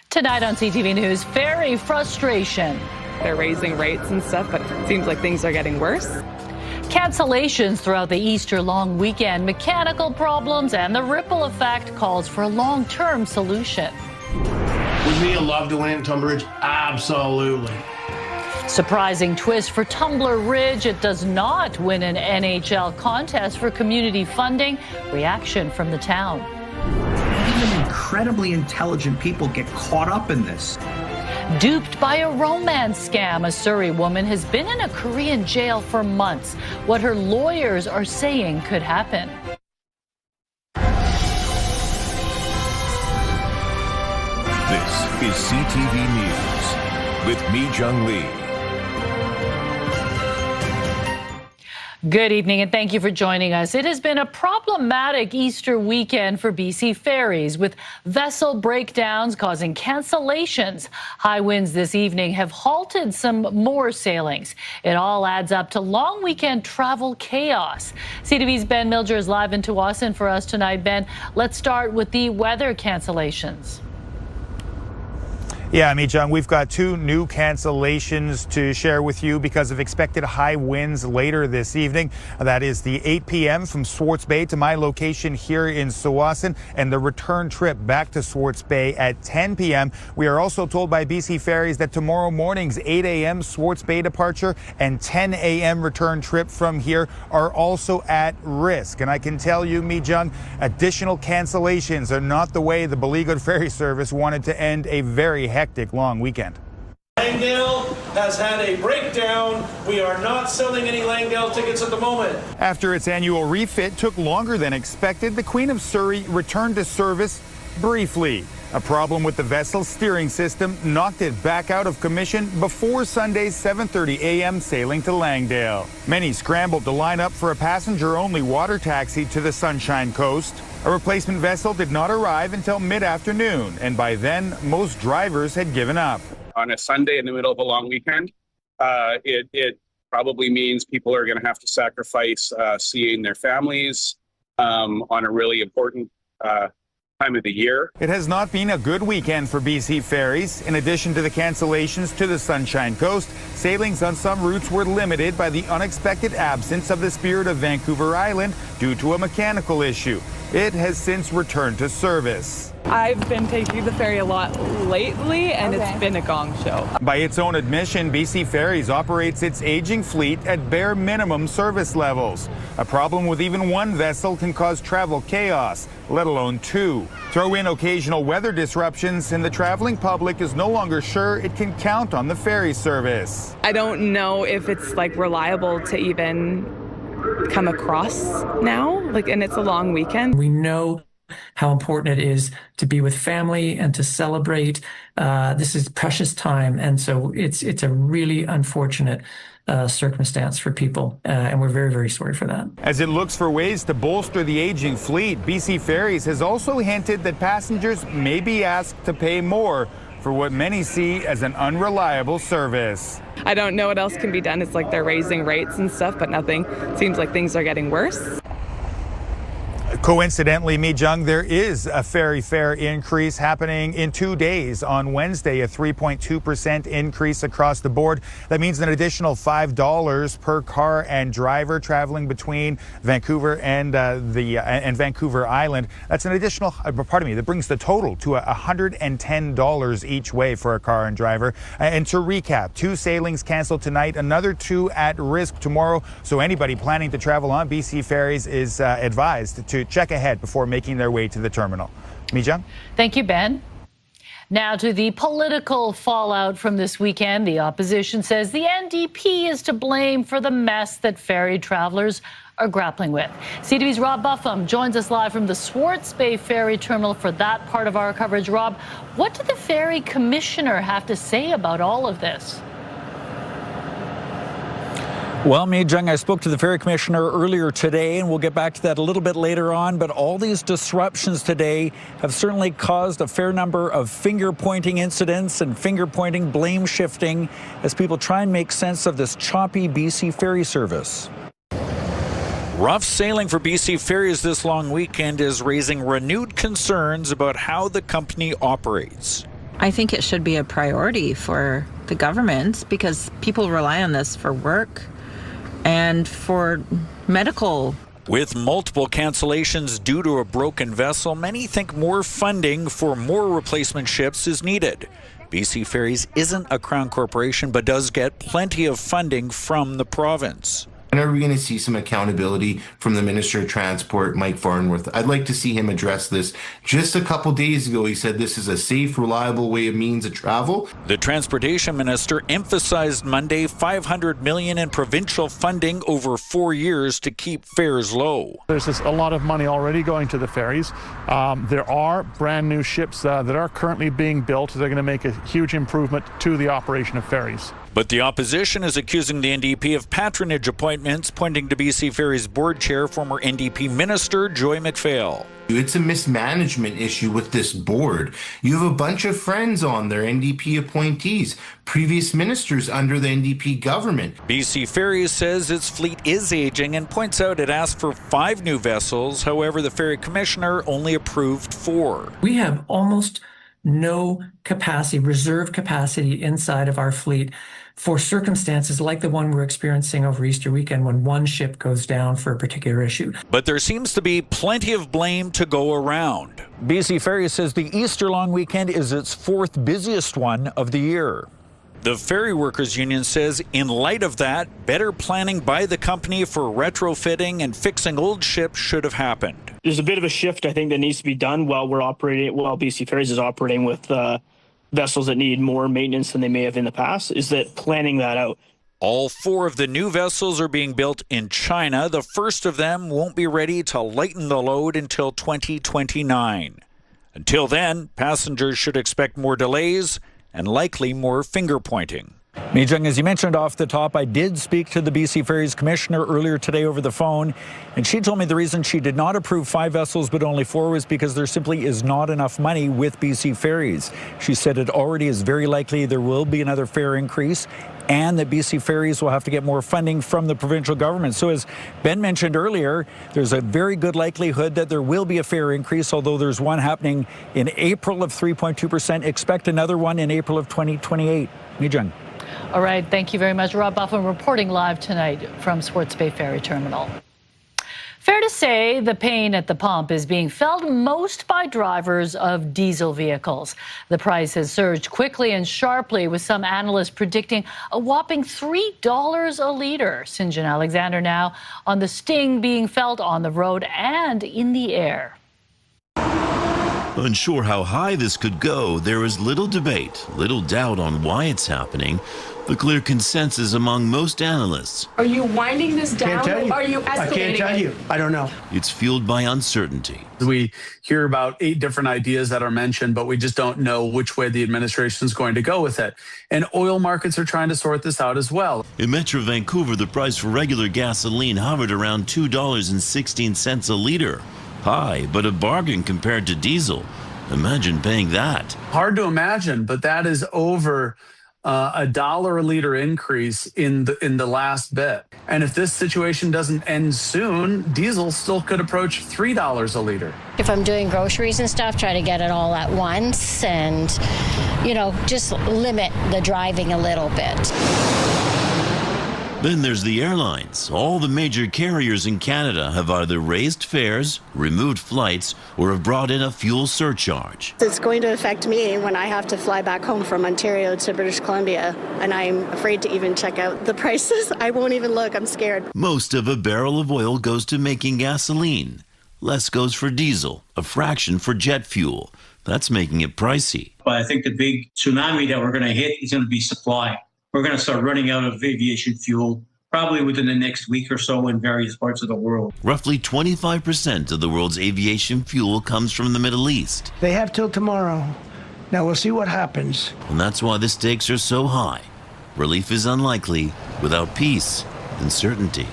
Tonight on CTV News, ferry frustration. They're raising rates and stuff, but it seems like things are getting worse. Cancellations throughout the Easter long weekend, mechanical problems, and the ripple effect calls for a long-term solution. Would Mia love to win Tumbler Ridge? Absolutely. Surprising twist for Tumbler Ridge. It does not win an NHL contest for community funding. Reaction from the town. Even incredibly intelligent people get caught up in this. Duped by a romance scam, a Surrey woman has been in a Korean jail for months. What her lawyers are saying could happen. This is CTV News with Mi Jung Lee. Good evening and thank you for joining us. It has been a problematic Easter weekend for BC Ferries, with vessel breakdowns causing cancellations. High winds this evening have halted some more sailings. It all adds up to long weekend travel chaos. CTV's Ben Milger is live in Tsawwassen for us tonight. Ben, let's start with the weather cancellations. Yeah, Mi Jung, we've got two new cancellations to share with you because of expected high winds later this evening. That is the 8 p.m. from Swartz Bay to my location here in Tsawwassen, and the return trip back to Swartz Bay at 10 p.m. We are also told by BC Ferries that tomorrow morning's 8 a.m. Swartz Bay departure and 10 a.m. return trip from here are also at risk. And I can tell you, Mi Jung, additional cancellations are not the way the beleaguered ferry service wanted to end a very hectic long weekend. Langdale has had a breakdown. We are not selling any Langdale tickets at the moment. After its annual refit took longer than expected, the Queen of Surrey returned to service briefly. A problem with the vessel's steering system knocked it back out of commission before Sunday's 7:30 a.m. sailing to Langdale. Many scrambled to line up for a passenger-only water taxi to the Sunshine Coast. A replacement vessel did not arrive until mid-afternoon, and by then, most drivers had given up. On a Sunday in the middle of a long weekend, it probably means people are going to have to sacrifice seeing their families on a really important time of the year. It has not been a good weekend for BC Ferries. In addition to the cancellations to the Sunshine Coast, sailings on some routes were limited by the unexpected absence of the Spirit of Vancouver Island due to a mechanical issue. It has since returned to service. I've been taking the ferry a lot lately, and It's been a gong show. By its own admission, BC Ferries operates its aging fleet at bare minimum service levels. A problem with even one vessel can cause travel chaos, let alone two. Throw in occasional weather disruptions, and the traveling public is no longer sure it can count on the ferry service. I don't know if it's reliable to even come across now, and it's a long weekend. We know how important it is to be with family and to celebrate. This is precious time, and so it's a really unfortunate circumstance for people, and we're very, very sorry for that. As it looks for ways to bolster the aging fleet, BC Ferries has also hinted that passengers may be asked to pay more for what many see as an unreliable service. I don't know what else can be done. It's like they're raising rates and stuff, but nothing. Seems like things are getting worse. Coincidentally, Mi Jung, there is a ferry fare increase happening in 2 days. On Wednesday, a 3.2% increase across the board. That means an additional $5 per car and driver traveling between Vancouver and Vancouver Island. That's an additional, that brings the total to $110 each way for a car and driver. And to recap, 2 sailings canceled tonight, another 2 at risk tomorrow. So anybody planning to travel on BC Ferries is advised to check ahead before making their way to the terminal. Mi Jung? Thank you, Ben. Now to the political fallout from this weekend. The opposition says the NDP is to blame for the mess that ferry travelers are grappling with. CTV's Rob Buffum joins us live from the Swartz Bay Ferry Terminal for that part of our coverage. Rob, what did the Ferry Commissioner have to say about all of this? Well, Mi Jung, I spoke to the Ferry Commissioner earlier today, and we'll get back to that a little bit later on, but all these disruptions today have certainly caused a fair number of finger-pointing incidents and finger-pointing blame shifting as people try and make sense of this choppy BC ferry service. Rough sailing for BC Ferries this long weekend is raising renewed concerns about how the company operates. I think it should be a priority for the government because people rely on this for work and for medical. With multiple cancellations due to a broken vessel, many think more funding for more replacement ships is needed. BC Ferries isn't a Crown corporation, but does get plenty of funding from the province. When are we going to see some accountability from the Minister of Transport, Mike Farnworth? I'd like to see him address this. Just a couple days ago, he said this is a safe, reliable way of means of travel. The Transportation Minister emphasized Monday $500 million in provincial funding over 4 years to keep fares low. There's a lot of money already going to the ferries. There are brand new ships that are currently being built. They're going to make a huge improvement to the operation of ferries. But the opposition is accusing the NDP of patronage appointments, pointing to BC Ferries board chair, former NDP minister Joy McPhail. It's a mismanagement issue with this board. You have a bunch of friends on there, NDP appointees, previous ministers under the NDP government. BC Ferries says its fleet is aging and points out it asked for 5 new vessels. However, the ferry commissioner only approved 4. We have almost no capacity, reserve capacity inside of our fleet for circumstances like the one we're experiencing over Easter weekend when one ship goes down for a particular issue. But there seems to be plenty of blame to go around. BC Ferries says the Easter long weekend is its 4th busiest one of the year. The Ferry Workers Union says in light of that, better planning by the company for retrofitting and fixing old ships should have happened. There's a bit of a shift, I think, that needs to be done while BC Ferries is operating with vessels that need more maintenance than they may have in the past, is that planning that out. All 4 of the new vessels are being built in China. The first of them won't be ready to lighten the load until 2029. Until then, passengers should expect more delays and likely more finger pointing. Mijung, as you mentioned off the top, I did speak to the BC Ferries commissioner earlier today over the phone, and she told me the reason she did not approve 5 vessels but only 4 was because there simply is not enough money with BC Ferries. She said it already is very likely there will be another fare increase and that BC Ferries will have to get more funding from the provincial government. So as Ben mentioned earlier, there's a very good likelihood that there will be a fare increase, although there's one happening in April of 3.2%. Expect another one in April of 2028. Mijung. All right, thank you very much. Rob Buffin reporting live tonight from Swartz Bay Ferry Terminal. Fair to say the pain at the pump is being felt most by drivers of diesel vehicles. The price has surged quickly and sharply, with some analysts predicting a whopping $3 a litre. Sinjin Alexander now on the sting being felt on the road and in the air. Unsure how high this could go, there is little debate, little doubt on why it's happening. The clear consensus among most analysts. Are you winding this down? Or are you escalating? I can't tell you. I don't know. It's fueled by uncertainty. We hear about 8 different ideas that are mentioned, but we just don't know which way the administration is going to go with it. And oil markets are trying to sort this out as well. In Metro Vancouver, the price for regular gasoline hovered around $2.16 a litre. High, but a bargain compared to diesel. Imagine paying that. Hard to imagine, but that is over $1 a litre increase in the last bit. And if this situation doesn't end soon, diesel still could approach $3 a litre. If I'm doing groceries and stuff, try to get it all at once and, just limit the driving a little bit. Then there's the airlines. All the major carriers in Canada have either raised fares, removed flights, or have brought in a fuel surcharge. It's going to affect me when I have to fly back home from Ontario to British Columbia, and I'm afraid to even check out the prices. I won't even look. I'm scared. Most of a barrel of oil goes to making gasoline. Less goes for diesel, a fraction for jet fuel. That's making it pricey. But I think the big tsunami that we're going to hit is going to be supply. We're going to start running out of aviation fuel probably within the next week or so in various parts of the world. Roughly 25% of the world's aviation fuel comes from the Middle East. They have till tomorrow. Now we'll see what happens. And that's why the stakes are so high. Relief is unlikely without peace and certainty.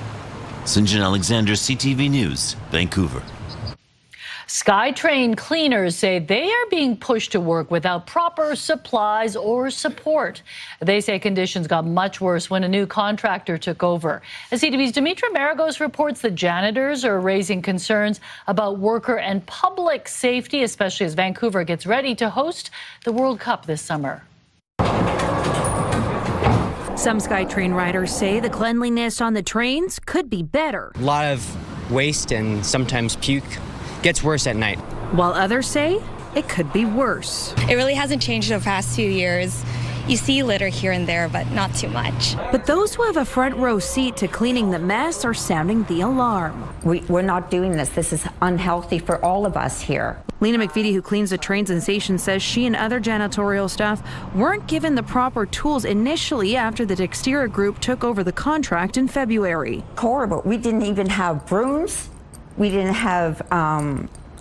Sinjin Alexander, CTV News, Vancouver. Skytrain cleaners say they are being pushed to work without proper supplies or support. They say conditions got much worse when a new contractor took over. As CTV's Dimitra Maragos reports, the janitors are raising concerns about worker and public safety, especially as Vancouver gets ready to host the World Cup this summer. Some Skytrain riders say the cleanliness on the trains could be better. A lot of waste and sometimes puke. Gets worse at night. While others say it could be worse. It really hasn't changed in the past 2 years. You see litter here and there, but not too much. But those who have a front row seat to cleaning the mess are sounding the alarm. We're not doing this. This is unhealthy for all of us here. Lena McVitie, who cleans the trains and stations, says she and other janitorial staff weren't given the proper tools initially after the Dextera group took over the contract in February. Horrible. We didn't even have brooms. We didn't have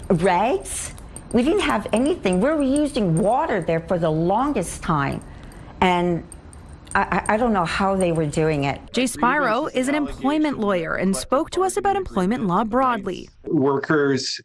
rags. We didn't have anything. We were using water there for the longest time. And I don't know how they were doing it. Jay Spiro is an employment lawyer and spoke to us about employment law broadly. Workers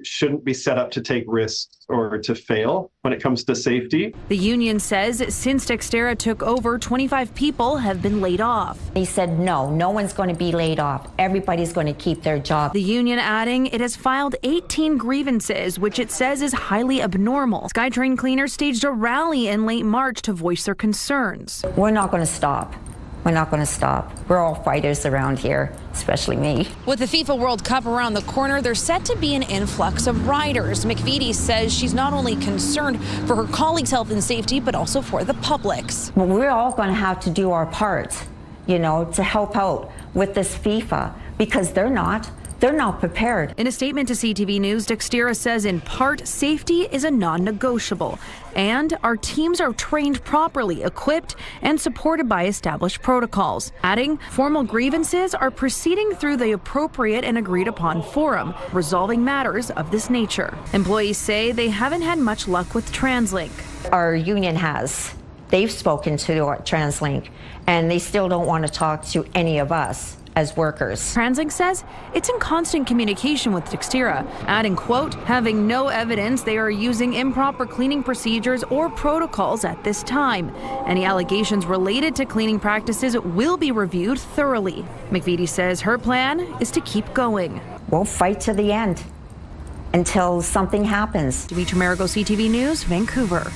shouldn't be set up to take risks or to fail when it comes to safety. The union says since Dextera took over, 25 people have been laid off. They said no one's going to be laid off. Everybody's going to keep their job. The union adding it has filed 18 grievances, which it says is highly abnormal. Skytrain cleaners staged a rally in late March to voice their concerns. We're not going to stop. We're not going to stop. We're all fighters around here, especially me. With the FIFA World Cup around the corner, there's set to be an influx of riders. McVitie says she's not only concerned for her colleagues' health and safety, but also for the public's. Well, we're all going to have to do our part, to help out with this FIFA, because they're not prepared. In a statement to CTV News, Dextera says in part, safety is a non-negotiable, and our teams are trained properly, equipped, and supported by established protocols. Adding, formal grievances are proceeding through the appropriate and agreed upon forum, resolving matters of this nature. Employees say they haven't had much luck with TransLink. Our union has. They've spoken to TransLink, and they still don't want to talk to any of us as workers. TransLink says it's in constant communication with Dextera, adding, quote, having no evidence they are using improper cleaning procedures or protocols at this time. Any allegations related to cleaning practices will be reviewed thoroughly. McVitie says her plan is to keep going. We'll fight to the end until something happens. Dimitra Maragos, CTV News, Vancouver.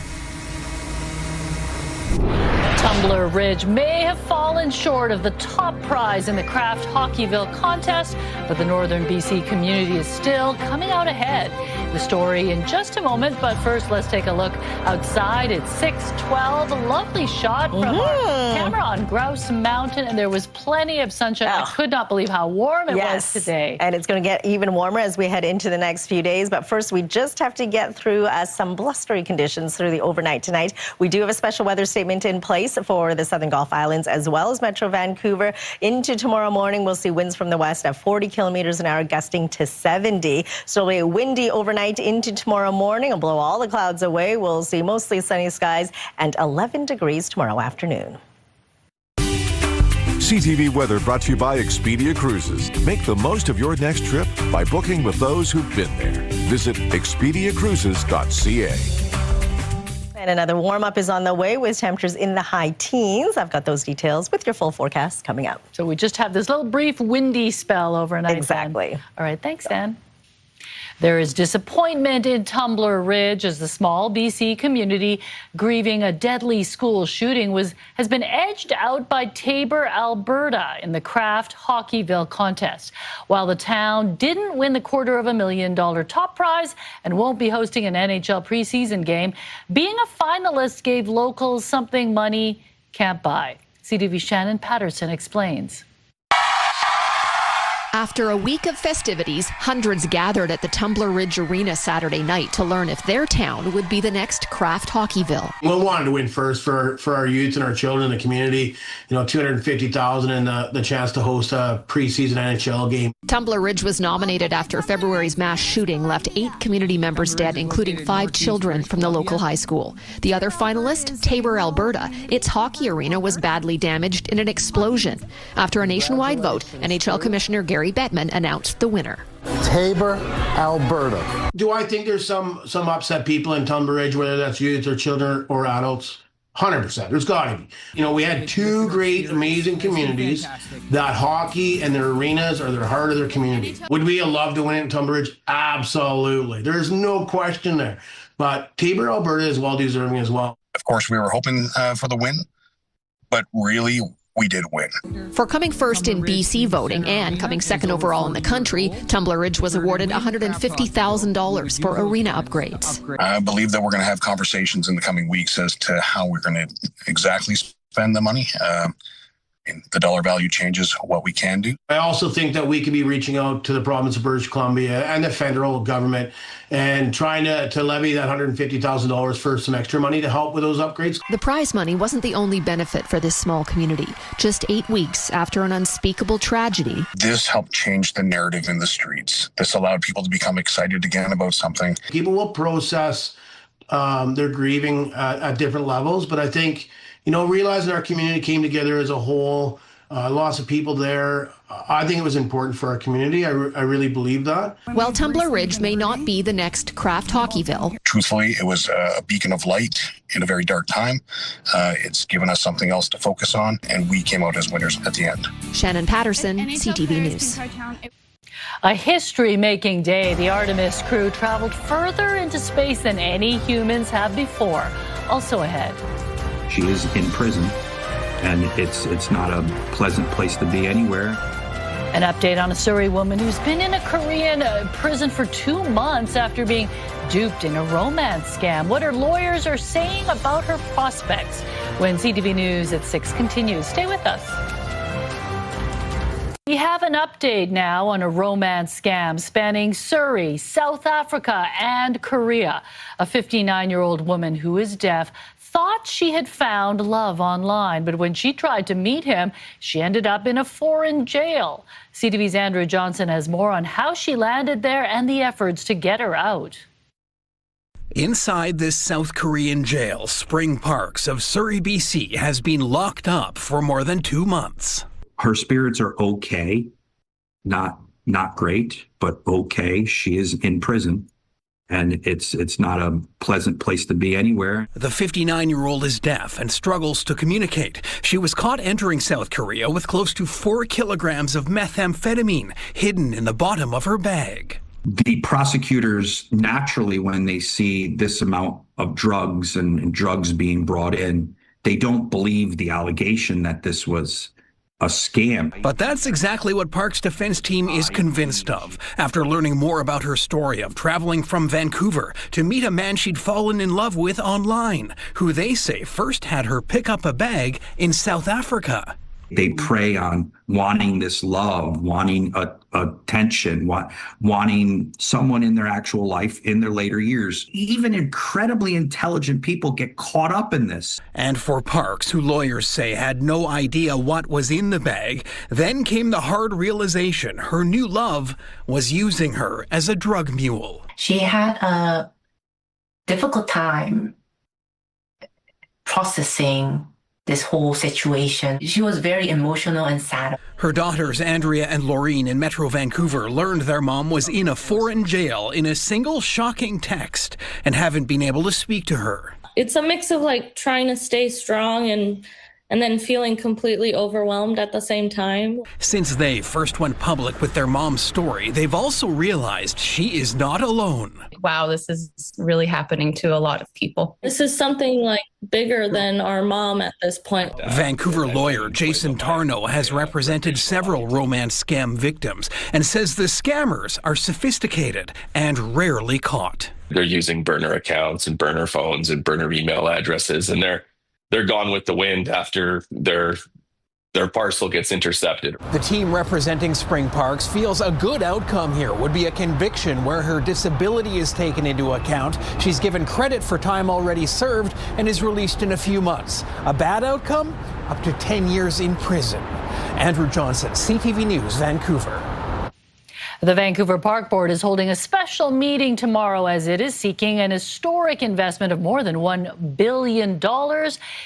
Tumbler Ridge may have fallen short of the top prize in the Kraft Hockeyville contest, but the northern BC community is still coming out ahead. The story in just a moment, but first let's take a look outside. It's 6:12, a lovely shot from our camera on Grouse Mountain, and there was plenty of sunshine. I could not believe how warm it was today. And it's going to get even warmer as we head into the next few days, but first we just have to get through some blustery conditions through the overnight tonight. We do have a special weather statement in place for the Southern Gulf Islands as well as Metro Vancouver. Into tomorrow morning, we'll see winds from the west at 40 kilometers an hour, gusting to 70. So it'll be a windy overnight into tomorrow morning. It'll blow all the clouds away. We'll see mostly sunny skies and 11 degrees tomorrow afternoon. CTV Weather brought to you by Expedia Cruises. Make the most of your next trip by booking with those who've been there. Visit expediacruises.ca. And another warm-up is on the way with temperatures in the high teens. I've got those details with your full forecast coming up. So we just have this little brief windy spell overnight. Exactly. Dan. All right, thanks, Dan. There is disappointment in Tumbler Ridge as the small BC community grieving a deadly school shooting has been edged out by Taber, Alberta in the Kraft Hockeyville contest. While the town didn't win the $250,000 top prize and won't be hosting an NHL preseason game, being a finalist gave locals something money can't buy. CTV's Shannon Patterson explains. After a week of festivities, hundreds gathered at the Tumbler Ridge Arena Saturday night to learn if their town would be the next Kraft Hockeyville. We wanted to win first for our youth and our children in the community. $250,000 and the chance to host a preseason NHL game. Tumbler Ridge was nominated after February's mass shooting left 8 community members dead, including 5 children from the local high school. The other finalist, Taber, Alberta. Its hockey arena was badly damaged in an explosion. After a nationwide vote, NHL Commissioner Gary Bettman announced the winner. Taber, Alberta. Do I think there's some upset people in Tumbler Ridge, whether that's youth or children or adults? 100%. There's got to be. You know, we had two great, amazing communities that hockey and their arenas are the heart of their community. Would we have loved to win it in Tumbler Ridge? Absolutely. There's no question there. But Taber, Alberta is well deserving as well. Of course, we were hoping for the win, but really, we did win. For coming first in BC voting and coming second overall in the country, Tumbler Ridge was awarded $150,000 for arena upgrades. I believe that we're going to have conversations in the coming weeks as to how we're going to exactly spend the money. And the dollar value changes what we can do. I also think that we could be reaching out to the province of British Columbia and the federal government and trying to levy that $150,000 for some extra money to help with those upgrades. The prize money wasn't the only benefit for this small community. Just 8 weeks after an unspeakable tragedy, this helped change the narrative in the streets. This allowed people to become excited again about something. People will process their grieving at different levels, but I think, you know, realizing our community came together as a whole, lots of people there, I think it was important for our community. I really believe that. While Tumbler Ridge may not be the next Kraft Hockeyville, truthfully, it was a beacon of light in a very dark time. It's given us something else to focus on, and we came out as winners at the end. Shannon Patterson, CTV News. A history-making day. The Artemis crew traveled further into space than any humans have before. Also ahead. She is in prison, and it's not a pleasant place to be anywhere. An update on a Surrey woman who's been in a Korean prison for 2 months after being duped in a romance scam. What her lawyers are saying about her prospects when CTV News at 6 continues. Stay with us. We have an update now on a romance scam spanning Surrey, South Africa, and Korea. A 59-year-old woman who is deaf thought she had found love online, but when she tried to meet him, she ended up in a foreign jail. CTV's Andrew Johnson has more on how she landed there and the efforts to get her out. Inside this South Korean jail, Spring Parks of Surrey, BC, has been locked up for more than 2 months. Her spirits are okay, not great, but okay. She is in prison. And it's not a pleasant place to be anywhere. The 59-year-old is deaf and struggles to communicate. She was caught entering South Korea with close to 4 kilograms of methamphetamine hidden in the bottom of her bag. The prosecutors, naturally, when they see this amount of drugs and drugs being brought in, they don't believe the allegation that this was a scam. But that's exactly what Park's defense team is convinced of after learning more about her story of traveling from Vancouver to meet a man she'd fallen in love with online, who they say first had her pick up a bag in South Africa. They prey on wanting this love, wanting attention, wanting someone in their actual life in their later years. Even incredibly intelligent people get caught up in this. And for Parks, who lawyers say had no idea what was in the bag, then came the hard realization her new love was using her as a drug mule. She had a difficult time processing this whole situation. She was very emotional and sad. Her daughters, Andrea and Laureen, in Metro Vancouver, learned their mom was in a foreign jail in a single shocking text and haven't been able to speak to her. It's a mix of like trying to stay strong and then feeling completely overwhelmed at the same time. Since they first went public with their mom's story, they've also realized she is not alone. Wow, this is really happening to a lot of people. This is something like bigger than our mom at this point. Vancouver lawyer Jason Tarno has represented several romance scam victims and says the scammers are sophisticated and rarely caught. They're using burner accounts and burner phones and burner email addresses, and they're gone with the wind after their parcel gets intercepted. The team representing Spring Parks feels a good outcome here would be a conviction where her disability is taken into account. She's given credit for time already served and is released in a few months. A bad outcome? Up to 10 years in prison. Andrew Johnson, CTV News, Vancouver. The Vancouver Park Board is holding a special meeting tomorrow as it is seeking an historic investment of more than $1 billion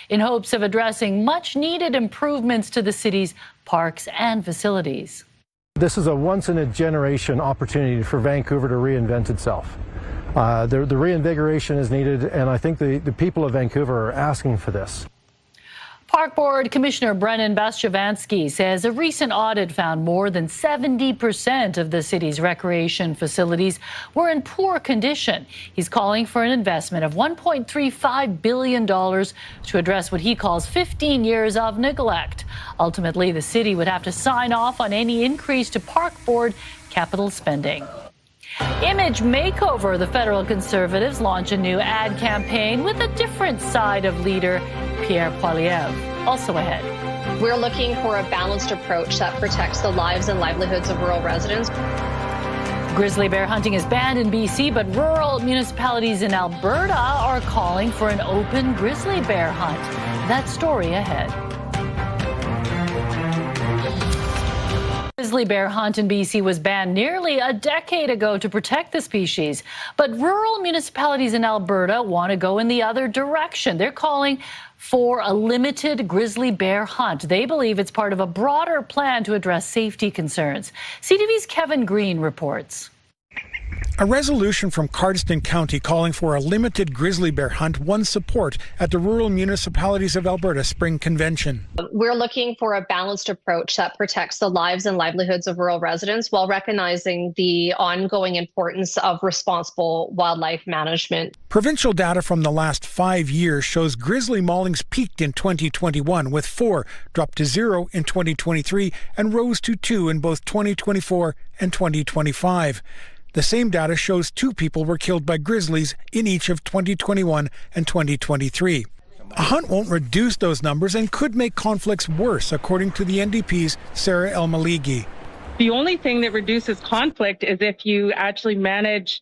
in hopes of addressing much-needed improvements to the city's parks and facilities. This is a once-in-a-generation opportunity for Vancouver to reinvent itself. The reinvigoration is needed, and I think the people of Vancouver are asking for this. Park Board Commissioner Brennan Sawatsky says a recent audit found more than 70% of the city's recreation facilities were in poor condition. He's calling for an investment of $1.35 billion to address what he calls 15 years of neglect. Ultimately, the city would have to sign off on any increase to Park Board capital spending. Image makeover. The federal Conservatives launch a new ad campaign with a different side of leader Pierre Poilievre. Also ahead. We're looking for a balanced approach that protects the lives and livelihoods of rural residents. Grizzly bear hunting is banned in BC, but rural municipalities in Alberta are calling for an open grizzly bear hunt. That story ahead. Grizzly bear hunt in BC was banned nearly a decade ago to protect the species. But rural municipalities in Alberta want to go in the other direction. They're calling for a limited grizzly bear hunt. They believe it's part of a broader plan to address safety concerns. CTV's Kevin Green reports. A resolution from Cardston County calling for a limited grizzly bear hunt won support at the Rural Municipalities of Alberta Spring Convention. We're looking for a balanced approach that protects the lives and livelihoods of rural residents while recognizing the ongoing importance of responsible wildlife management. Provincial data from the last 5 years shows grizzly maulings peaked in 2021, with 4 dropped to 0 in 2023 and rose to 2 in both 2024 and 2025. The same data shows 2 people were killed by grizzlies in each of 2021 and 2023. A hunt won't reduce those numbers and could make conflicts worse, according to the NDP's Sarah El-Maligi. The only thing that reduces conflict is if you actually manage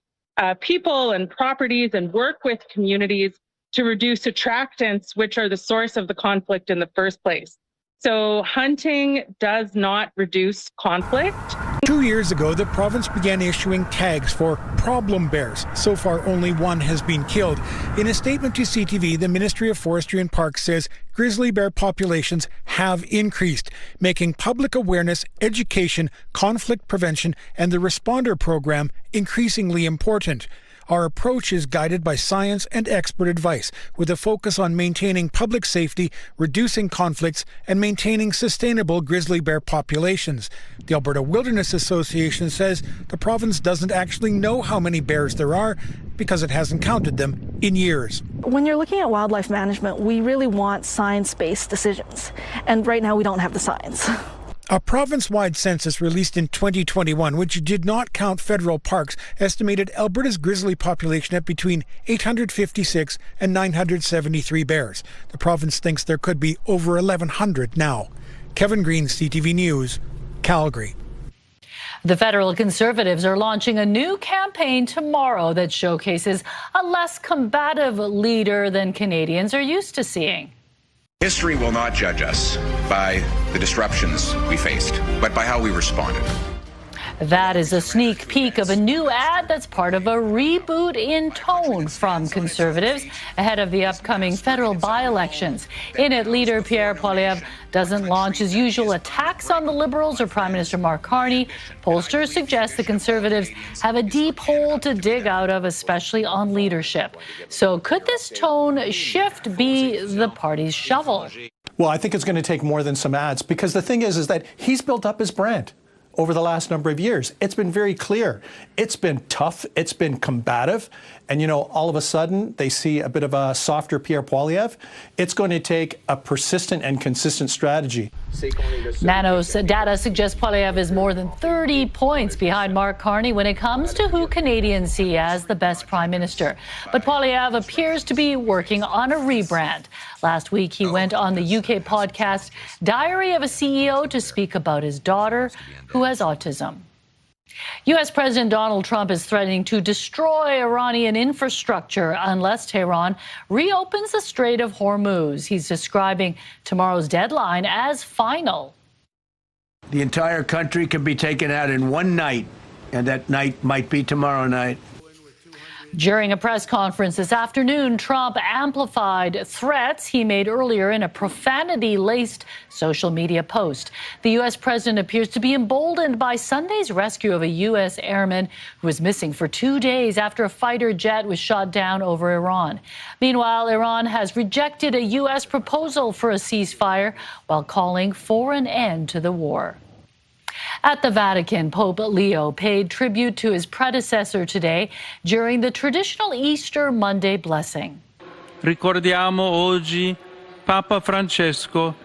people and properties and work with communities to reduce attractants, which are the source of the conflict in the first place. So hunting does not reduce conflict. 2 years ago, the province began issuing tags for problem bears. So far, only 1 has been killed. In a statement to CTV, the Ministry of Forestry and Parks says grizzly bear populations have increased, making public awareness, education, conflict prevention, and the responder program increasingly important. Our approach is guided by science and expert advice, with a focus on maintaining public safety, reducing conflicts, and maintaining sustainable grizzly bear populations. The Alberta Wilderness Association says the province doesn't actually know how many bears there are because it hasn't counted them in years. When you're looking at wildlife management, we really want science-based decisions, and right now we don't have the science. A province-wide census released in 2021, which did not count federal parks, estimated Alberta's grizzly population at between 856 and 973 bears. The province thinks there could be over 1,100 now. Kevin Green, CTV News, Calgary. The federal Conservatives are launching a new campaign tomorrow that showcases a less combative leader than Canadians are used to seeing. History will not judge us by the disruptions we faced, but by how we responded. That is a sneak peek of a new ad that's part of a reboot in tone from Conservatives ahead of the upcoming federal by-elections. In it, leader Pierre Poilievre doesn't launch his usual attacks on the Liberals or Prime Minister Mark Carney. Pollsters suggest the Conservatives have a deep hole to dig out of, especially on leadership. So could this tone shift be the party's shovel? Well, I think it's going to take more than some ads, because the thing is that he's built up his brand over the last number of years. It's been very clear. It's been tough. It's been combative. And, you know, all of a sudden they see a bit of a softer Pierre Poilievre. It's going to take a persistent and consistent strategy. Nanos data suggests Poilievre is more than 30 points behind Mark Carney when it comes to who Canadians see as the best prime minister. But Poilievre appears to be working on a rebrand. Last week, he went on the UK podcast Diary of a CEO to speak about his daughter, who has autism. U.S. President Donald Trump is threatening to destroy Iranian infrastructure unless Tehran reopens the Strait of Hormuz. He's describing tomorrow's deadline as final. The entire country can be taken out in one night, and that night might be tomorrow night. During a press conference this afternoon, Trump amplified threats he made earlier in a profanity-laced social media post. The U.S. president appears to be emboldened by Sunday's rescue of a U.S. airman who was missing for 2 days after a fighter jet was shot down over Iran. Meanwhile, Iran has rejected a U.S. proposal for a ceasefire while calling for an end to the war. At the Vatican, Pope Leo paid tribute to his predecessor today during the traditional Easter Monday blessing. Ricordiamo oggi Papa Francesco.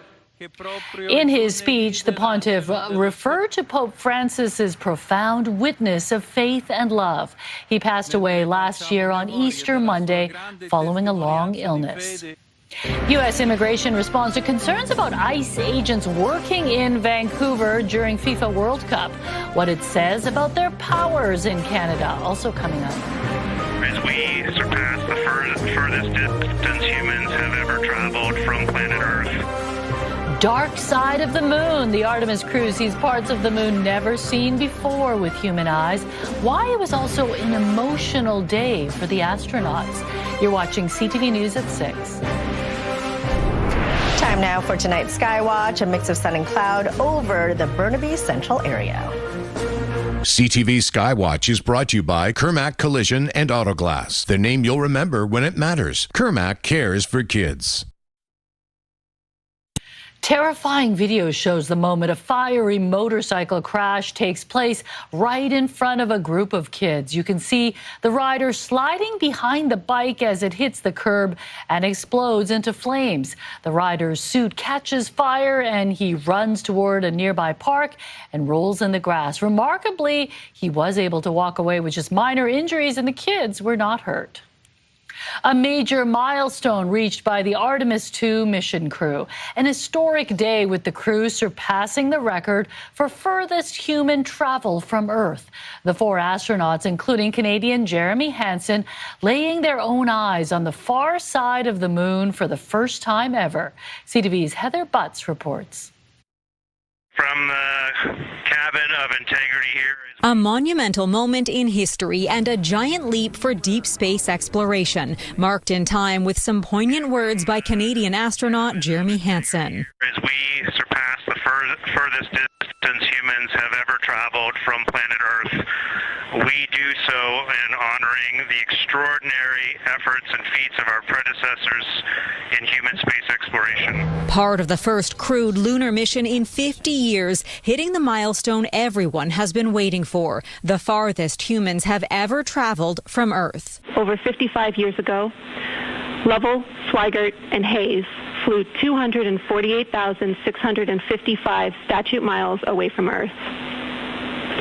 In his speech, the pontiff referred to Pope Francis's profound witness of faith and love. He passed away last year on Easter Monday following a long illness. U.S. immigration responds to concerns about ICE agents working in Vancouver during FIFA World Cup. What it says about their powers in Canada, also coming up. As we surpass the furthest distance humans have ever traveled from planet Earth. Dark side of the moon. The Artemis crew sees parts of the moon never seen before with human eyes. Why it was also an emotional day for the astronauts. You're watching CTV News at 6. Time now for tonight's Skywatch, a mix of sun and cloud over the Burnaby Central area. CTV Skywatch is brought to you by Kermac Collision and Autoglass, the name you'll remember when it matters. Kermac cares for kids. Terrifying video shows the moment a fiery motorcycle crash takes place right in front of a group of kids. You can see the rider sliding behind the bike as it hits the curb and explodes into flames. The rider's suit catches fire and he runs toward a nearby park and rolls in the grass. Remarkably, he was able to walk away with just minor injuries and the kids were not hurt. A major milestone reached by the Artemis 2 mission crew. An historic day with the crew surpassing the record for furthest human travel from Earth. The 4 astronauts, including Canadian Jeremy Hansen, laying their own eyes on the far side of the moon for the first time ever. CTV's Heather Butts reports. From the cabin of Integrity here. A monumental moment in history and a giant leap for deep space exploration, marked in time with some poignant words by Canadian astronaut Jeremy Hansen. As we surpass the furthest distance humans have ever traveled from planet Earth, we do so in honoring the extraordinary efforts and feats of our predecessors in human space exploration. Part of the first crewed lunar mission in 50 years, hitting the milestone everyone has been waiting for, the farthest humans have ever traveled from Earth. Over 55 years ago, Lovell, Swigert, and Hayes flew 248,655 statute miles away from Earth.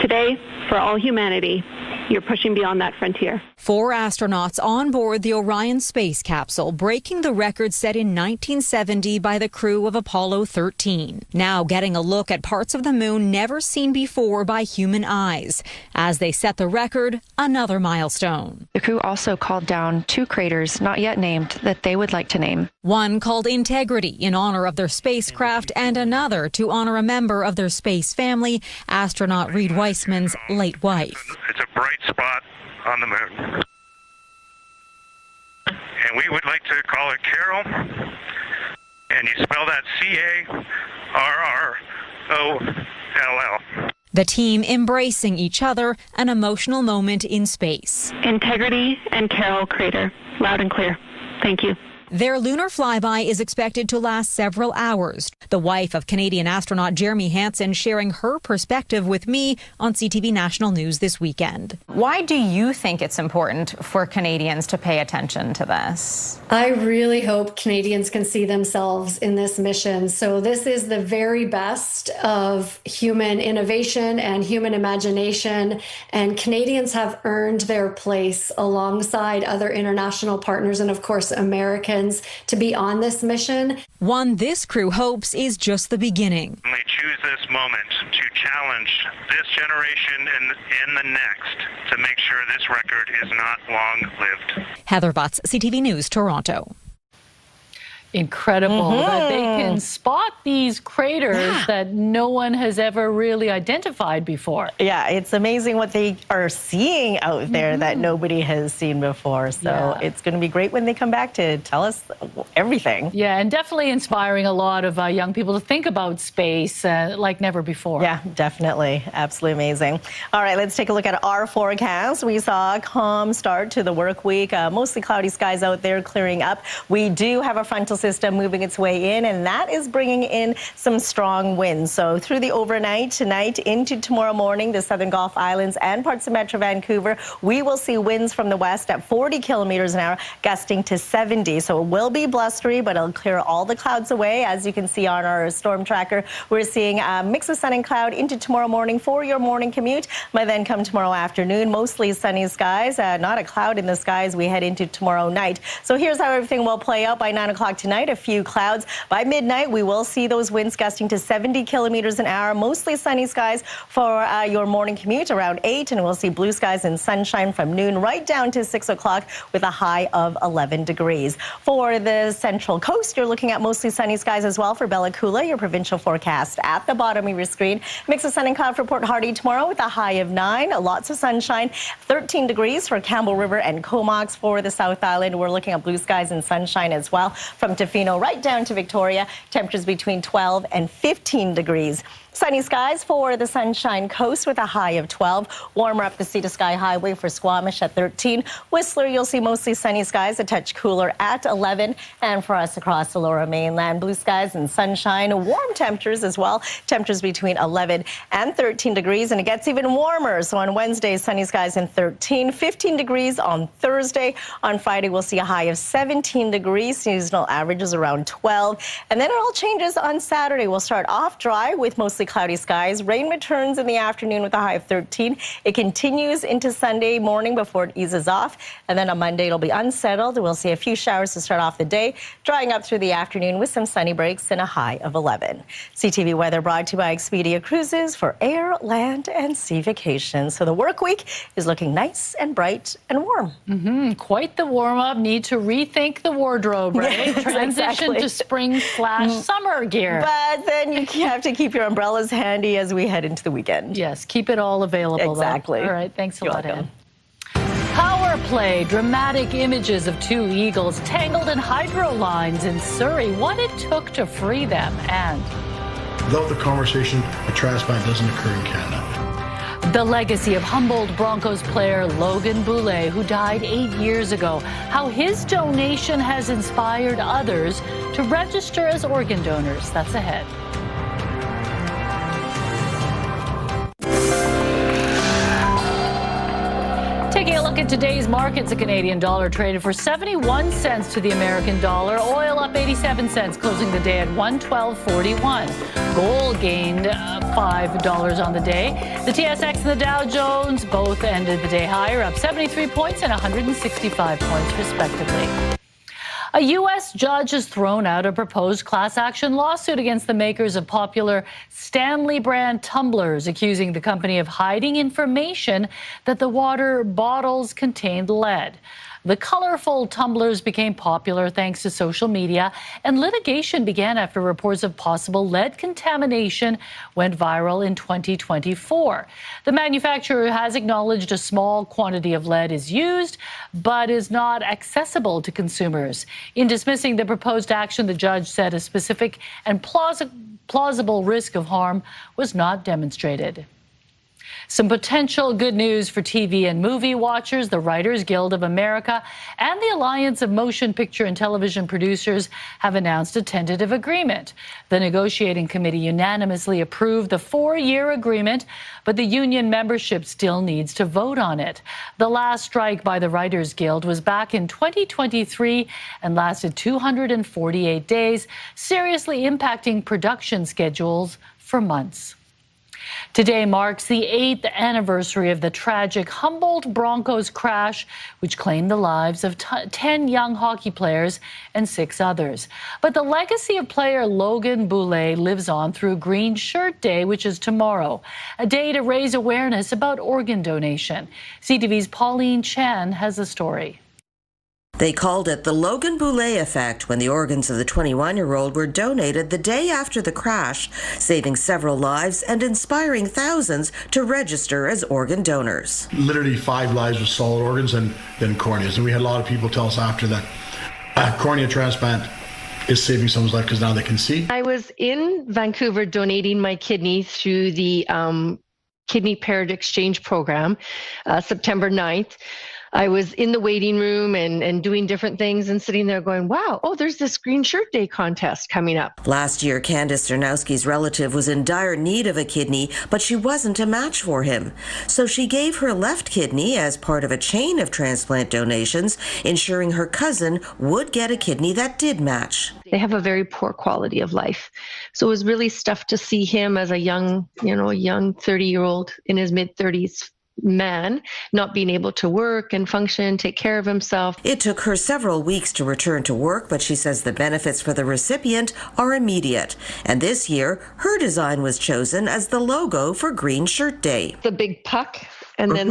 Today, for all humanity, you're pushing beyond that frontier. 4 astronauts on board the Orion space capsule, breaking the record set in 1970 by the crew of Apollo 13. Now getting a look at parts of the moon never seen before by human eyes. As they set the record, another milestone. The crew also called down 2 craters not yet named that they would like to name. One called Integrity in honor of their spacecraft and another to honor a member of their space family, astronaut Reed Weissman's late wife. It's a bright spot on the moon. And we would like to call it Carol. And you spell that C-A-R-R-O-L-L. The team embracing each other, an emotional moment in space. Integrity and Carol Crater, loud and clear. Thank you. Their lunar flyby is expected to last several hours. The wife of Canadian astronaut Jeremy Hansen sharing her perspective with me on CTV National News this weekend. Why do you think it's important for Canadians to pay attention to this? I really hope Canadians can see themselves in this mission. So this is the very best of human innovation and human imagination. And Canadians have earned their place alongside other international partners and, of course, Americans to be on this mission. One this crew hopes is just the beginning. They choose this moment to challenge this generation and the next to make sure this record is not long-lived. Heather Butts, CTV News, Toronto. Incredible that they can spot these craters that no one has ever really identified before. Yeah, it's amazing what they are seeing out there that nobody has seen before. So it's going to be great when they come back to tell us everything. Yeah, and definitely inspiring a lot of young people to think about space like never before. Yeah, definitely. Absolutely amazing. All right, let's take a look at our forecast. We saw a calm start to the work week. Mostly cloudy skies out there, clearing up. We do have a frontal system moving its way in, and that is bringing in some strong winds. So through the overnight tonight into tomorrow morning, the Southern Gulf Islands and parts of Metro Vancouver, we will see winds from the west at 40 kilometers an hour, gusting to 70. So it will be blustery, but it'll clear all the clouds away. As you can see on our storm tracker, we're seeing a mix of sun and cloud into tomorrow morning for your morning commute. Might then come tomorrow afternoon, mostly sunny skies, not a cloud in the sky as we head into tomorrow night. So here's how everything will play out by 9 o'clock tonight. A few clouds. By midnight, we will see those winds gusting to 70 kilometers an hour. Mostly sunny skies for your morning commute around 8, and we'll see blue skies and sunshine from noon right down to 6 o'clock with a high of 11 degrees. For the central coast, you're looking at mostly sunny skies as well for Bella Coola, your provincial forecast at the bottom of your screen. Mix of sun and cloud for Port Hardy tomorrow with a high of 9. Lots of sunshine. 13 degrees for Campbell River and Comox. For the South Island, we're looking at blue skies and sunshine as well. From Tofino right down to Victoria, temperatures between 12 and 15 degrees. Sunny skies for the Sunshine Coast with a high of 12. Warmer up the Sea to Sky Highway for Squamish at 13. Whistler, you'll see mostly sunny skies, a touch cooler at 11. And for us across the Lower Mainland, blue skies and sunshine, warm temperatures as well. Temperatures between 11 and 13 degrees, and it gets even warmer. So on Wednesday, sunny skies and 13, 15 degrees on Thursday. On Friday, we'll see a high of 17 degrees. Seasonal averages around 12. And then it all changes on Saturday. We'll start off dry with mostly cloudy skies. Rain returns in the afternoon with a high of 13. It continues into Sunday morning before it eases off. And then on Monday, it'll be unsettled. We'll see a few showers to start off the day, drying up through the afternoon with some sunny breaks and a high of 11. CTV weather brought to you by Expedia Cruises for air, land, and sea vacations. So the work week is looking nice and bright and warm. Quite the warm-up. Need to rethink the wardrobe, right? Yes, Transition to spring/summer gear. But then you have to keep your umbrellas handy as we head into the weekend. Yes, keep it all available. Exactly. All right, thanks a lot, welcome. Ann. Power play, dramatic images of two eagles tangled in hydro lines in Surrey. What it took to free them, and without the conversation, a trash ban doesn't occur in Canada. The legacy of Humboldt Broncos player Logan Boulet, who died 8 years ago. How his donation has inspired others to register as organ donors. That's ahead. Taking a look at today's markets, the Canadian dollar traded for 71 cents to the American dollar. Oil up 87 cents, closing the day at $112.41. Gold gained $5 on the day. The TSX and the Dow Jones both ended the day higher, up 73 points and 165 points, respectively. A U.S. judge has thrown out a proposed class action lawsuit against the makers of popular Stanley brand tumblers, accusing the company of hiding information that the water bottles contained lead. The colorful tumblers became popular thanks to social media, and litigation began after reports of possible lead contamination went viral in 2024. The manufacturer has acknowledged a small quantity of lead is used, but is not accessible to consumers. In dismissing the proposed action, the judge said a specific and plausible risk of harm was not demonstrated. Some potential good news for TV and movie watchers. The Writers Guild of America and the Alliance of Motion Picture and Television Producers have announced a tentative agreement. The negotiating committee unanimously approved the 4-year agreement, but the union membership still needs to vote on it. The last strike by the Writers Guild was back in 2023 and lasted 248 days, seriously impacting production schedules for months. Today marks the 8th anniversary of the tragic Humboldt Broncos crash, which claimed the lives of 10 young hockey players and 6 others. But the legacy of player Logan Boulet lives on through Green Shirt Day, which is tomorrow, a day to raise awareness about organ donation. CTV's Pauline Chan has the story. They called it the Logan Boulet effect when the organs of the 21-year-old were donated the day after the crash, saving several lives and inspiring thousands to register as organ donors. Literally 5 lives with solid organs and then corneas. And we had a lot of people tell us after that cornea transplant is saving someone's life because now they can see. I was in Vancouver donating my kidney through the kidney paired exchange program, September 9th. I was in the waiting room and doing different things and sitting there going, wow, oh, there's this Green Shirt Day contest coming up. Last year, Candace Cernowski's relative was in dire need of a kidney, but she wasn't a match for him. So she gave her left kidney as part of a chain of transplant donations, ensuring her cousin would get a kidney that did match. They have a very poor quality of life. So it was really stuffed to see him as a young 30-year-old in his mid-30s man not being able to work and function, take care of himself. It took her several weeks to return to work, but she says the benefits for the recipient are immediate. And this year, her design was chosen as the logo for Green Shirt Day. The big puck, and then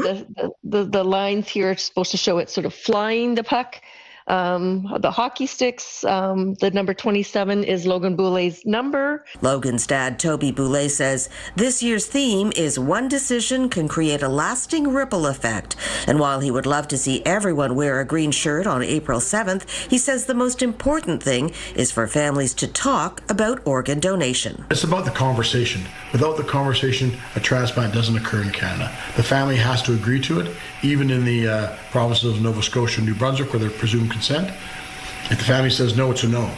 the lines here are supposed to show it sort of flying the puck. The hockey sticks, the number 27 is Logan Boulet's number. Logan's dad, Toby Boulet, says this year's theme is one decision can create a lasting ripple effect. And while he would love to see everyone wear a green shirt on April 7th, he says the most important thing is for families to talk about organ donation. It's about the conversation. Without the conversation, a transplant doesn't occur in Canada. The family has to agree to it, even in the provinces of Nova Scotia and New Brunswick, where they're presumed consent. If the family says no, it's a no.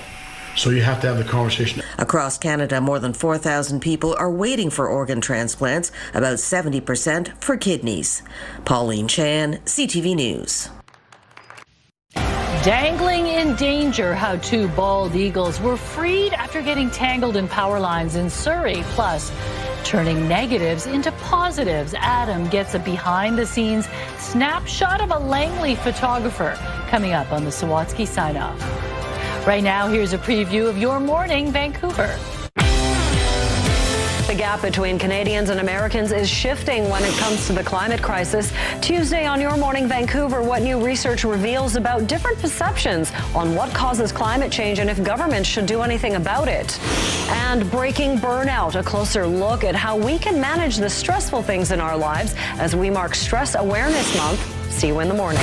So you have to have the conversation. Across Canada, more than 4,000 people are waiting for organ transplants, about 70% for kidneys. Pauline Chan, CTV News. Dangling in danger, how 2 bald eagles were freed after getting tangled in power lines in Surrey. Plus, turning negatives into positives. Adam gets a behind-the-scenes snapshot of a Langley photographer coming up on the Sawatsky sign-off. Right now, here's a preview of your morning, Vancouver. The gap between Canadians and Americans is shifting when it comes to the climate crisis. Tuesday on Your Morning Vancouver, what new research reveals about different perceptions on what causes climate change and if governments should do anything about it. And breaking burnout, a closer look at how we can manage the stressful things in our lives as we mark Stress Awareness Month. See you in the morning.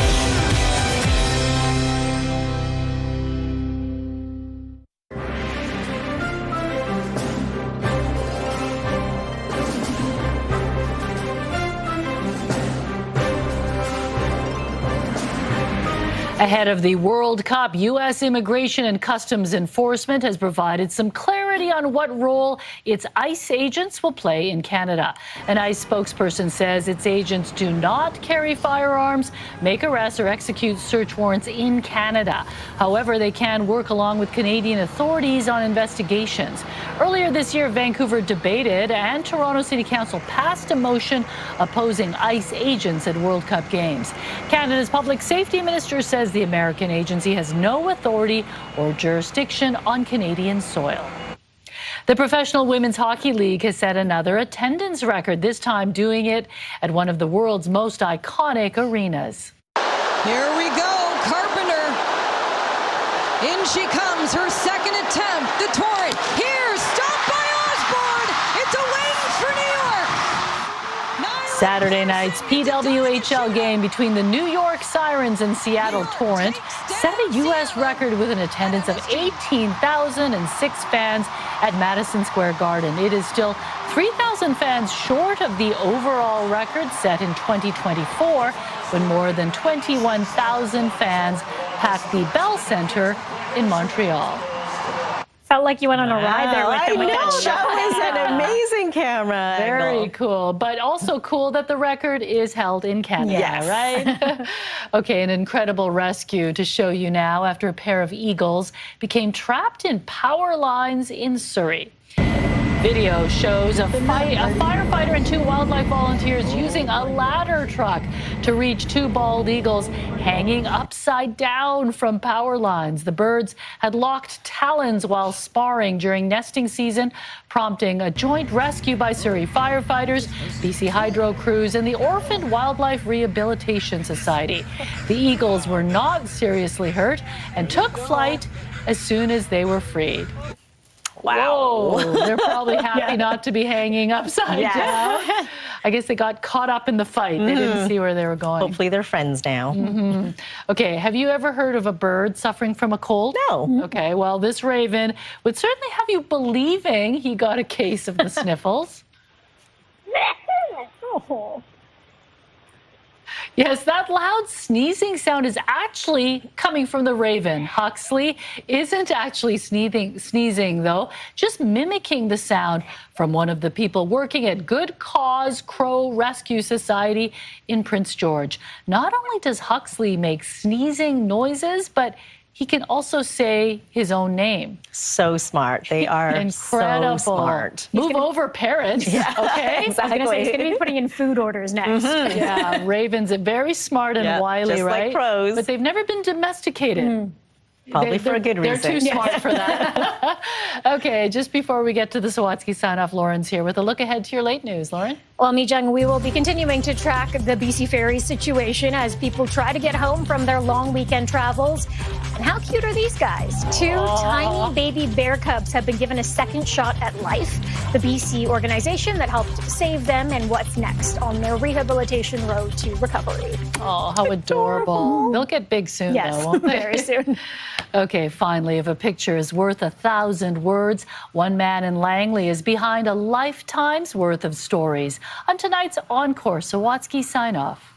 Ahead of the World Cup, U.S. Immigration and Customs Enforcement has provided some clarity on what role its ICE agents will play in Canada. An ICE spokesperson says its agents do not carry firearms, make arrests, or execute search warrants in Canada. However, they can work along with Canadian authorities on investigations. Earlier this year, Vancouver debated and Toronto City Council passed a motion opposing ICE agents at World Cup games. Canada's Public Safety Minister says the American agency has no authority or jurisdiction on Canadian soil. The Professional Women's Hockey League has set another attendance record, this time doing it at one of the world's most iconic arenas. Here we go, Carpenter. In she comes, her second attempt, the torrent. Here, stopped by Osborne. It's a win for New York. Saturday night's PWHL game between the New York Sirens and Seattle Torrent set a U.S. record with an attendance of 18,006 fans at Madison Square Garden. It is still 3,000 fans short of the overall record set in 2024, when more than 21,000 fans packed the Bell Centre in Montreal. Felt like you went on a ride there with them. That was an amazing camera. Very cool, but also cool that the record is held in Canada, Yes. right? Okay, an incredible rescue to show you now after a pair of eagles became trapped in power lines in Surrey. Video shows a firefighter and 2 wildlife volunteers using a ladder truck to reach 2 bald eagles hanging upside down from power lines. The birds had locked talons while sparring during nesting season, prompting a joint rescue by Surrey firefighters, BC Hydro crews, and the Orphaned Wildlife Rehabilitation Society. The eagles were not seriously hurt and took flight as soon as they were freed. Wow. Whoa, they're probably happy not to be hanging upside down. I guess they got caught up in the fight. They didn't see where they were going. Hopefully they're friends now. Okay, have you ever heard of a bird suffering from a cold? No. Okay, well, this raven would certainly have you believing he got a case of the sniffles. Yes, that loud sneezing sound is actually coming from the raven. Huxley isn't actually sneezing, though, just mimicking the sound from one of the people working at Good Cause Crow Rescue Society in Prince George. Not only does Huxley make sneezing noises, but he can also say his own name. So smart. They are incredible. So smart. Move over, parrots. Yeah, okay. exactly. I was going to say, he's going to be putting in food orders next. Yeah, ravens are very smart and wily, just right? like crows. But they've never been domesticated. Probably for a good reason. They're too smart for that. Okay, just before we get to the Sawatsky sign-off, Lauren's here with a look ahead to your late news. Lauren? Well, Mijung, we will be continuing to track the BC Ferries situation as people try to get home from their long weekend travels. And how cute are these guys? 2 tiny baby bear cubs have been given a second shot at life. The BC organization that helped save them and what's next on their rehabilitation road to recovery. Oh, how adorable. They'll get big soon, though, won't they? Very soon. Okay, finally, if a picture is worth 1,000 words, one man in Langley is behind a lifetime's worth of stories. On tonight's Encore Sawatsky sign-off.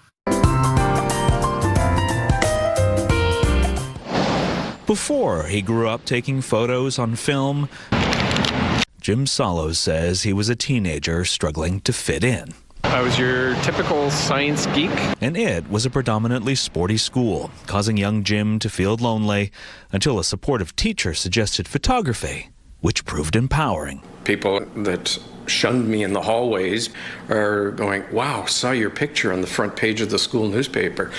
Before he grew up taking photos on film, Jim Salos says he was a teenager struggling to fit in. I was your typical science geek. And it was a predominantly sporty school, causing young Jim to feel lonely until a supportive teacher suggested photography, which proved empowering. People that shunned me in the hallways are going, wow, saw your picture on the front page of the school newspaper.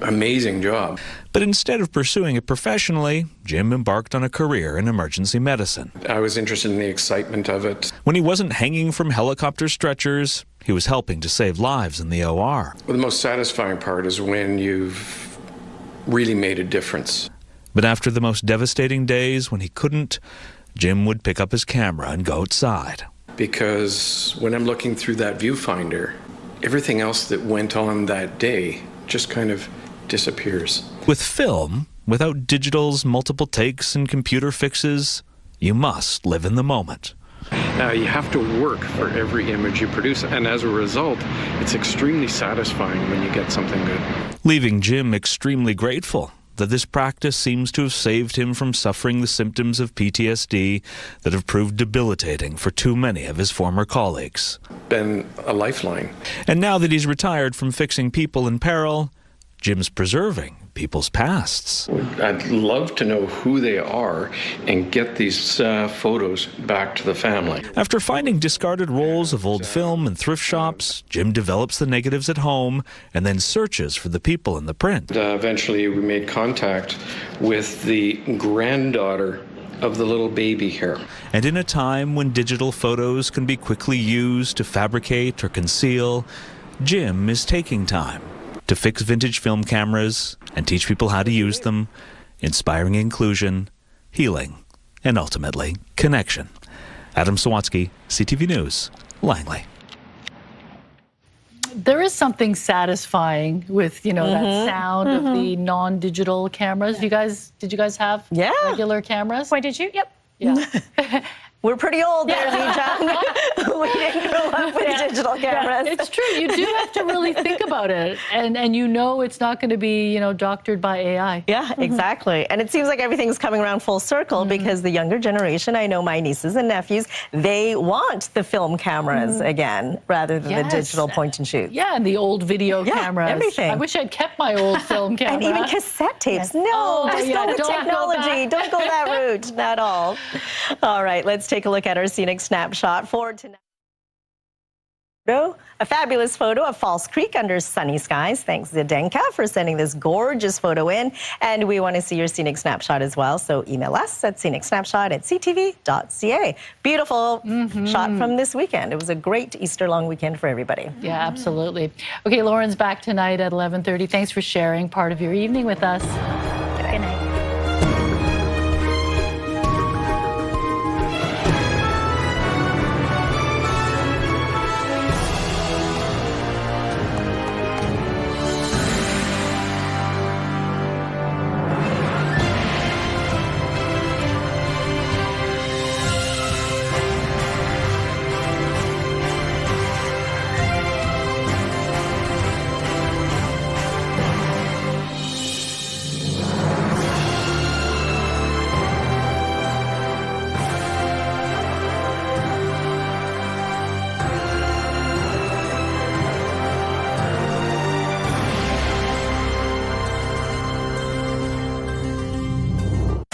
Amazing job. But instead of pursuing it professionally, Jim embarked on a career in emergency medicine. I was interested in the excitement of it. When he wasn't hanging from helicopter stretchers, he was helping to save lives in the OR. Well, the most satisfying part is when you've really made a difference. But after the most devastating days when he couldn't, Jim would pick up his camera and go outside. Because when I'm looking through that viewfinder, everything else that went on that day just kind of disappears. With film, without digital's multiple takes and computer fixes, you must live in the moment. Now you have to work for every image you produce, and as a result, it's extremely satisfying when you get something good. Leaving Jim extremely grateful that this practice seems to have saved him from suffering the symptoms of PTSD that have proved debilitating for too many of his former colleagues. Been a lifeline. And now that he's retired from fixing people in peril, Jim's preserving people's pasts. I'd love to know who they are and get these photos back to the family. After finding discarded rolls of old film in thrift shops, Jim develops the negatives at home and then searches for the people in the print. Eventually we made contact with the granddaughter of the little baby here. And in a time when digital photos can be quickly used to fabricate or conceal, Jim is taking time to fix vintage film cameras and teach people how to use them, inspiring inclusion, healing, and ultimately connection. Adam Sawatsky, CTV News, Langley. There is something satisfying with, that sound of the non-digital cameras. Did you guys have regular cameras? Why did you? Yep. Yeah. We're pretty old there, Mijung. We didn't grow up with digital cameras. Yeah, it's true. You do have to really think about it. And it's not going to be, doctored by AI. Yeah, exactly. And it seems like everything's coming around full circle because the younger generation, I know my nieces and nephews, they want the film cameras again rather than the digital point and shoot. Yeah, and the old video cameras. Everything. I wish I'd kept my old film camera. And even cassette tapes. No, just go with technology. Don't go that route. Not all. All right, let's take a look at our scenic snapshot for tonight. A fabulous photo of Falls Creek under sunny skies. Thanks, Zdenka, for sending this gorgeous photo in. And we want to see your scenic snapshot as well. So email us at scenicsnapshot@ctv.ca. Beautiful shot from this weekend. It was a great Easter long weekend for everybody. Yeah, absolutely. Okay, Lauren's back tonight at 11:30. Thanks for sharing part of your evening with us.